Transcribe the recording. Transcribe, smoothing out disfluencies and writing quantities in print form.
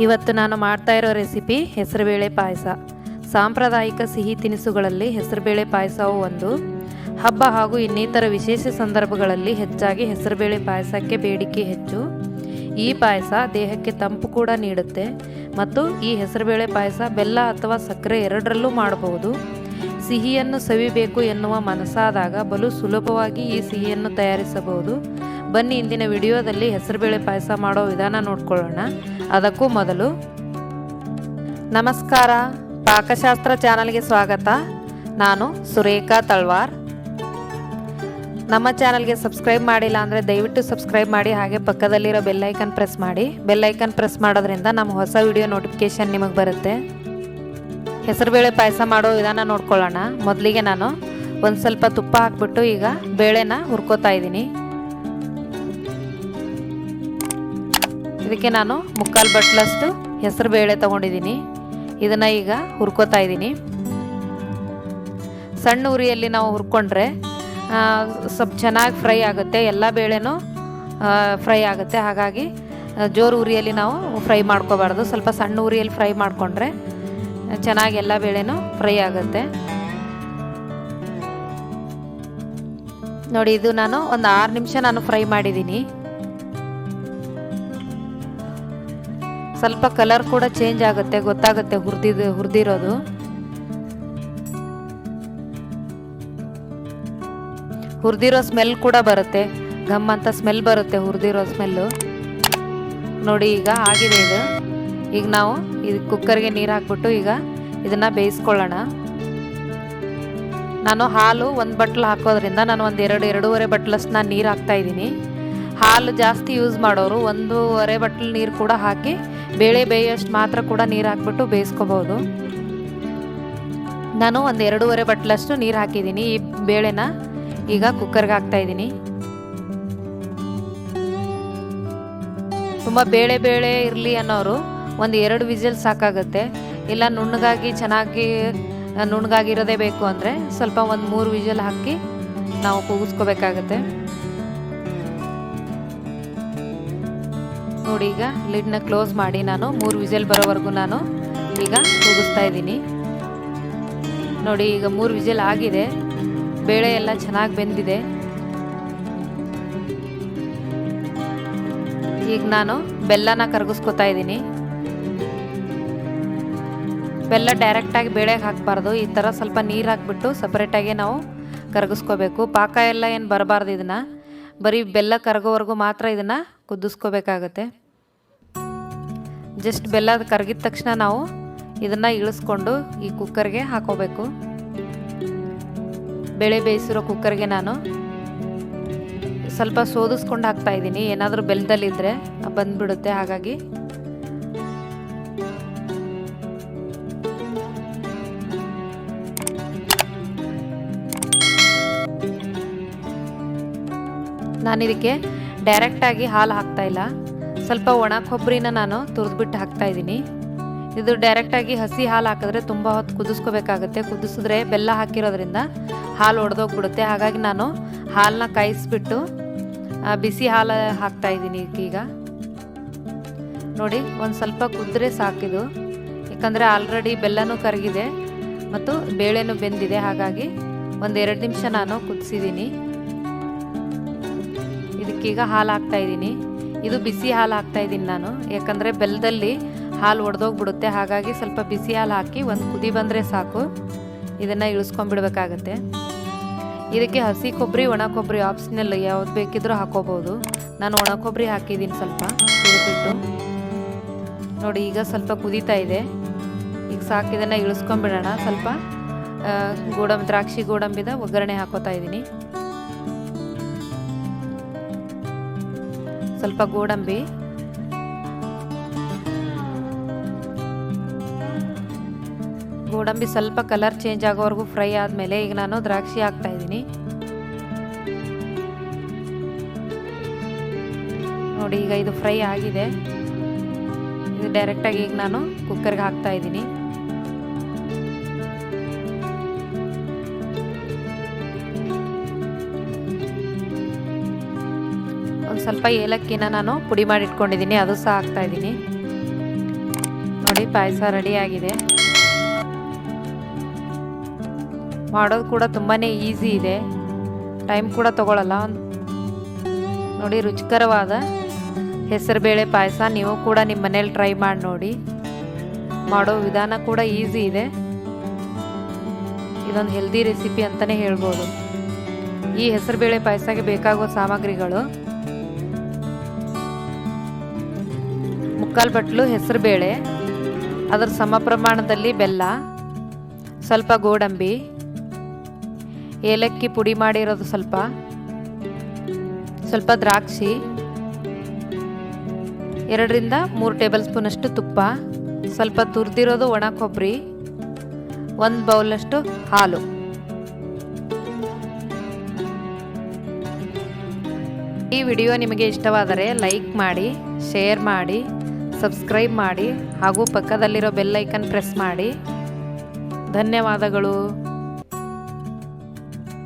ಇವತ್ತು ನಾನು ಮಾಡ್ತಾ ಇರೋ ರೆಸಿಪಿ ಹೆಸರುಬೇಳೆ ಪಾಯಸ. ಸಾಂಪ್ರದಾಯಿಕ ಸಿಹಿ ತಿನಿಸುಗಳಲ್ಲಿ ಹೆಸರುಬೇಳೆ ಪಾಯಸವು ಒಂದು. ಹಬ್ಬ ಹಾಗೂ ಇನ್ನಿತರ ವಿಶೇಷ ಸಂದರ್ಭಗಳಲ್ಲಿ ಹೆಚ್ಚಾಗಿ ಹೆಸರುಬೇಳೆ ಪಾಯಸಕ್ಕೆ ಬೇಡಿಕೆ ಹೆಚ್ಚು. ಈ ಪಾಯಸ ದೇಹಕ್ಕೆ ತಂಪು ಕೂಡ ನೀಡುತ್ತೆ ಮತ್ತು ಈ ಹೆಸರುಬೇಳೆ ಪಾಯಸ ಬೆಲ್ಲ ಅಥವಾ ಸಕ್ಕರೆ ಎರಡರಲ್ಲೂ ಮಾಡಬಹುದು. ಸಿಹಿಯನ್ನು ಸವಿಬೇಕು ಎನ್ನುವ ಮನಸ್ಸಾದಾಗ ಬಲು ಸುಲಭವಾಗಿ ಈ ಸಿಹಿಯನ್ನು ತಯಾರಿಸಬಹುದು. ಬನ್ನಿ ಇಂದಿನ ವಿಡಿಯೋದಲ್ಲಿ ಹೆಸರುಬೇಳೆ ಪಾಯಸ ಮಾಡೋ ವಿಧಾನ ನೋಡ್ಕೊಳ್ಳೋಣ. ಅದಕ್ಕೂ ಮೊದಲು ನಮಸ್ಕಾರ, ಪಾಕಶಾಸ್ತ್ರ ಚಾನಲ್ಗೆ ಸ್ವಾಗತ. ನಾನು ಸುರೇಖಾ ತಳವಾರ್. ನಮ್ಮ ಚಾನಲ್ಗೆ ಸಬ್ಸ್ಕ್ರೈಬ್ ಮಾಡಿಲ್ಲ ಅಂದರೆ ದಯವಿಟ್ಟು ಸಬ್ಸ್ಕ್ರೈಬ್ ಮಾಡಿ, ಹಾಗೆ ಪಕ್ಕದಲ್ಲಿರೋ ಬೆಲ್ಲೈಕನ್ ಪ್ರೆಸ್ ಮಾಡಿ. ಬೆಲ್ಲೈಕನ್ ಪ್ರೆಸ್ ಮಾಡೋದ್ರಿಂದ ನಮ್ಮ ಹೊಸ ವಿಡಿಯೋ ನೋಟಿಫಿಕೇಷನ್ ನಿಮಗೆ ಬರುತ್ತೆ. ಹೆಸರುಬೇಳೆ ಪಾಯಸ ಮಾಡೋ ವಿಧಾನ ನೋಡ್ಕೊಳ್ಳೋಣ. ಮೊದಲಿಗೆ ನಾನು ಒಂದು ಸ್ವಲ್ಪ ತುಪ್ಪ ಹಾಕ್ಬಿಟ್ಟು ಈಗ ಬೇಳೆನ ಹುರ್ಕೋತಾ ಇದ್ದೀನಿ. ಇದಕ್ಕೆ ನಾನು 3/4 ಬಟ್ಲಷ್ಟು ಹೆಸರು ಬೇಳೆ ತೊಗೊಂಡಿದ್ದೀನಿ. ಇದನ್ನು ಈಗ ಹುರ್ಕೋತಾ ಇದ್ದೀನಿ. ಸಣ್ಣ ಉರಿಯಲ್ಲಿ ನಾವು ಹುರ್ಕೊಂಡ್ರೆ ಸ್ವಲ್ಪ ಚೆನ್ನಾಗಿ ಫ್ರೈ ಆಗುತ್ತೆ, ಎಲ್ಲ ಬೇಳೆನೂ ಫ್ರೈ ಆಗುತ್ತೆ. ಹಾಗಾಗಿ ಜೋರು ಉರಿಯಲ್ಲಿ ನಾವು ಫ್ರೈ ಮಾಡ್ಕೋಬಾರ್ದು, ಸ್ವಲ್ಪ ಸಣ್ಣ ಉರಿಯಲ್ಲಿ ಫ್ರೈ ಮಾಡಿಕೊಂಡ್ರೆ ಚೆನ್ನಾಗಿ ಎಲ್ಲ ಬೇಳೆನೂ ಫ್ರೈ ಆಗುತ್ತೆ. ನೋಡಿ, ಇದು ನಾನು ಒಂದು 6 ನಿಮಿಷ ನಾನು ಫ್ರೈ ಮಾಡಿದ್ದೀನಿ. ಸ್ವಲ್ಪ ಕಲರ್ ಕೂಡ ಚೇಂಜ್ ಆಗುತ್ತೆ, ಗೊತ್ತಾಗುತ್ತೆ ಹುರಿದಿರೋದು. ಹುರಿದಿರೋ ಸ್ಮೆಲ್ ಕೂಡ ಬರುತ್ತೆ, ಘಮ್ ಅಂತ ಸ್ಮೆಲ್ ಬರುತ್ತೆ, ಹುರಿದಿರೋ ಸ್ಮೆಲ್ಲು. ನೋಡಿ, ಈಗ ಆಗಿದೆ ಇದು. ಈಗ ನಾವು ಇದು ಕುಕ್ಕರ್ಗೆ ನೀರು ಹಾಕ್ಬಿಟ್ಟು ಈಗ ಇದನ್ನು ಬೇಯಿಸ್ಕೊಳ್ಳೋಣ. ನಾನು ಹಾಲು 1 ಬಟ್ಲು ಹಾಕೋದ್ರಿಂದ ನಾನು ಒಂದು 2-2.5 ಬಟ್ಲಷ್ಟು ನಾನು ನೀರು ಹಾಕ್ತಾಯಿದ್ದೀನಿ. ಹಾಲು ಜಾಸ್ತಿ ಯೂಸ್ ಮಾಡೋರು 1.5 ಬಟ್ಲು ನೀರು ಕೂಡ ಹಾಕಿ ಬೇಳೆ ಬೇಯೋಷ್ಟು ಮಾತ್ರ ಕೂಡ ನೀರು ಹಾಕ್ಬಿಟ್ಟು ಬೇಯಿಸ್ಕೋಬೋದು. ನಾನು ಒಂದು 2.5 ಬಟ್ಲಷ್ಟು ನೀರು ಹಾಕಿದ್ದೀನಿ. ಈ ಬೇಳೆನ ಈಗ ಕುಕ್ಕರ್ಗೆ ಹಾಕ್ತಾಯಿದ್ದೀನಿ. ತುಂಬ ಬೇಳೆ ಇರಲಿ ಅನ್ನೋರು ಒಂದು 2 ವಿಸಿಲ್ ಸಾಕಾಗುತ್ತೆ. ಇಲ್ಲ ಚೆನ್ನಾಗಿ ನುಣ್ಣಗಾಗಿರೋದೇ ಬೇಕು ಅಂದರೆ ಸ್ವಲ್ಪ ಒಂದು 3 ವಿಸಿಲ್ ಹಾಕಿ ನಾವು ಕೂಗಿಸ್ಕೋಬೇಕಾಗತ್ತೆ. ನೋಡಿ, ಈಗ ಲಿಡ್ನ ಕ್ಲೋಸ್ ಮಾಡಿ ನಾನು 3 ವಿಸಿಲ್ ಬರೋವರೆಗೂ ನಾನು ಈಗ ಕೂಗಿಸ್ತಾ ಇದ್ದೀನಿ. ನೋಡಿ, ಈಗ 3 ವಿಸಿಲ್ ಆಗಿದೆ, ಬೇಳೆ ಎಲ್ಲ ಚೆನ್ನಾಗಿ ಬೆಂದಿದೆ. ಈಗ ನಾನು ಬೆಲ್ಲನ ಕರಗಿಸ್ಕೊತಾ ಇದ್ದೀನಿ. ಬೆಲ್ಲ ಡೈರೆಕ್ಟಾಗಿ ಬೇಳೆಗೆ ಹಾಕಬಾರ್ದು, ಈ ಥರ ಸ್ವಲ್ಪ ನೀರು ಹಾಕ್ಬಿಟ್ಟು ಸಪ್ರೇಟಾಗಿ ನಾವು ಕರಗಿಸ್ಕೋಬೇಕು. ಪಾಕ ಎಲ್ಲ ಏನು ಬರಬಾರ್ದು, ಇದನ್ನು ಬರೀ ಬೆಲ್ಲ ಕರಗೋವರೆಗೂ ಮಾತ್ರ ಇದನ್ನು ಕುದಿಸ್ಕೋಬೇಕಾಗತ್ತೆ. ಜಸ್ಟ್ ಬೆಲ್ಲ ಕರಗಿದ ತಕ್ಷಣ ನಾವು ಇದನ್ನು ಇಳಿಸ್ಕೊಂಡು ಈ ಕುಕ್ಕರ್ಗೆ ಹಾಕೋಬೇಕು. ಬೇಳೆ ಬೇಯಿಸಿರೋ ಕುಕ್ಕರ್ಗೆ ನಾನು ಸ್ವಲ್ಪ ಸೋದಿಸ್ಕೊಂಡು ಹಾಕ್ತಾ ಇದ್ದೀನಿ. ಏನಾದರೂ ಬೆಲ್ಲದಲ್ಲಿದ್ದರೆ ಬಂದುಬಿಡುತ್ತೆ, ಹಾಗಾಗಿ ನಾನು ಇದಕ್ಕೆ ಡೈರೆಕ್ಟಾಗಿ ಹಾಲು ಹಾಕ್ತಾಯಿಲ್ಲ, ಸ್ವಲ್ಪ ಒಣ ಕೊಬ್ಬರಿನ ನಾನು ತುರಿದ್ಬಿಟ್ಟು ಹಾಕ್ತಾಯಿದ್ದೀನಿ. ಇದು ಡೈರೆಕ್ಟಾಗಿ ಹಸಿ ಹಾಲು ಹಾಕಿದ್ರೆ ತುಂಬ ಹೊತ್ತು ಕುದಿಸ್ಕೋಬೇಕಾಗುತ್ತೆ. ಕುದಿಸಿದ್ರೆ ಬೆಲ್ಲ ಹಾಕಿರೋದ್ರಿಂದ ಹಾಲು ಒಡೆದೋಗ್ಬಿಡುತ್ತೆ. ಹಾಗಾಗಿ ನಾನು ಹಾಲನ್ನ ಕಾಯಿಸ್ಬಿಟ್ಟು ಬಿಸಿ ಹಾಲು ಹಾಕ್ತಾಯಿದ್ದೀನಿ. ಈಗ ನೋಡಿ, ಒಂದು ಸ್ವಲ್ಪ ಕುದ್ರೆ ಸಾಕಿದು, ಯಾಕಂದರೆ ಆಲ್ರೆಡಿ ಬೆಲ್ಲನೂ ಕರಗಿದೆ ಮತ್ತು ಬೇಳೆನೂ ಬೆಂದಿದೆ. ಹಾಗಾಗಿ ಒಂದು 2 ನಿಮಿಷ ನಾನು ಕುದಿಸಿದ್ದೀನಿ. ಇದಕ್ಕೀಗ ಹಾಲು ಹಾಕ್ತಾಯಿದ್ದೀನಿ. ಇದು ಬಿಸಿ ಹಾಲು ಹಾಕ್ತಾಯಿದ್ದೀನಿ ನಾನು, ಯಾಕಂದರೆ ಬೆಲ್ಲದಲ್ಲಿ ಹಾಲು ಒಡೆದೋಗ್ಬಿಡುತ್ತೆ. ಹಾಗಾಗಿ ಸ್ವಲ್ಪ ಬಿಸಿ ಹಾಲು ಹಾಕಿ ಒಂದು ಕುದಿ ಬಂದರೆ ಸಾಕು, ಇದನ್ನು ಇಳಿಸ್ಕೊಂಡ್ಬಿಡ್ಬೇಕಾಗತ್ತೆ. ಇದಕ್ಕೆ ಹಸಿ ಕೊಬ್ಬರಿ, ಒಣ ಕೊಬ್ಬರಿ ಆಪ್ಷನಲ್, ಯಾವ್ದು ಬೇಕಿದ್ರೂ ಹಾಕೋಬೋದು. ನಾನು ಒಣ ಕೊಬ್ಬರಿ ಹಾಕಿದ್ದೀನಿ ಸ್ವಲ್ಪ ಕುದಿಬಿಟ್ಟು. ನೋಡಿ, ಈಗ ಸ್ವಲ್ಪ ಕುದೀತಾ ಇದೆ. ಈಗ ಸಾಕು, ಇದನ್ನು ಇಳಿಸ್ಕೊಂಡ್ಬಿಡೋಣ. ಸ್ವಲ್ಪ ದ್ರಾಕ್ಷಿ ಗೋಡಂಬಿದ ಒಗ್ಗರಣೆ ಹಾಕೋತಾ ಇದ್ದೀನಿ. ಸ್ವಲ್ಪ ಗೋಡಂಬಿ, ಸ್ವಲ್ಪ ಕಲರ್ ಚೇಂಜ್ ಆಗೋವರೆಗೂ ಫ್ರೈ ಆದಮೇಲೆ ಈಗ ನಾನು ದ್ರಾಕ್ಷಿ ಹಾಕ್ತಾ ಇದ್ದೀನಿ. ನೋಡಿ, ಈಗ ಇದು ಫ್ರೈ ಆಗಿದೆ. ಇದು ಡೈರೆಕ್ಟಾಗಿ ಈಗ ನಾನು ಕುಕ್ಕರ್ಗೆ ಹಾಕ್ತಾ ಇದ್ದೀನಿ. ಒಂದು ಸ್ವಲ್ಪ ಏಲಕ್ಕಿನ ನಾನು ಪುಡಿ ಮಾಡಿ ಇಟ್ಕೊಂಡಿದ್ದೀನಿ, ಅದು ಸಹ ಹಾಕ್ತಾ ಇದ್ದೀನಿ. ನೋಡಿ ಪಾಯಸ ರೆಡಿಯಾಗಿದೆ. ಮಾಡೋದು ಕೂಡ ತುಂಬಾ ಈಸಿ ಇದೆ, ಟೈಮ್ ಕೂಡ ತಗೊಳ್ಳಲ್ಲ. ನೋಡಿ ರುಚಿಕರವಾದ ಹೆಸರುಬೇಳೆ ಪಾಯಸ ನೀವು ಕೂಡ ನಿಮ್ಮ ಮನೇಲಿ ಟ್ರೈ ಮಾಡಿ ನೋಡಿ. ಮಾಡೋ ವಿಧಾನ ಕೂಡ ಈಸಿ ಇದೆ. ಇದೊಂದು ಹೆಲ್ದಿ ರೆಸಿಪಿ ಅಂತಲೇ ಹೇಳ್ಬೋದು. ಈ ಹೆಸರುಬೇಳೆ ಪಾಯಸಕ್ಕೆ ಬೇಕಾಗುವ ಸಾಮಗ್ರಿಗಳು: 3/4 ಬಟ್ಲು ಹೆಸರುಬೇಳೆ, ಅದರ ಸಮ ಪ್ರಮಾಣದಲ್ಲಿ ಬೆಲ್ಲ, ಸ್ವಲ್ಪ ಗೋಡಂಬಿ, ಏಲಕ್ಕಿ ಪುಡಿ ಮಾಡಿರೋದು ಸ್ವಲ್ಪ ದ್ರಾಕ್ಷಿ, 2ರಿಂದ 3 ಟೇಬಲ್ ಸ್ಪೂನಷ್ಟು ತುಪ್ಪ, ಸ್ವಲ್ಪ ತುರಿದಿರೋದು ಒಣ ಕೊಬ್ಬರಿ, 1 ಬೌಲಷ್ಟು ಹಾಲು. ಈ ವಿಡಿಯೋ ನಿಮಗೆ ಇಷ್ಟವಾದರೆ ಲೈಕ್ ಮಾಡಿ, ಶೇರ್ ಮಾಡಿ, ಸಬ್ಸ್ಕ್ರೈಬ್ ಮಾಡಿ ಹಾಗೂ ಪಕ್ಕದಲ್ಲಿರೋ ಬೆಲ್ ಐಕನ್ ಪ್ರೆಸ್ ಮಾಡಿ. ಧನ್ಯವಾದಗಳು.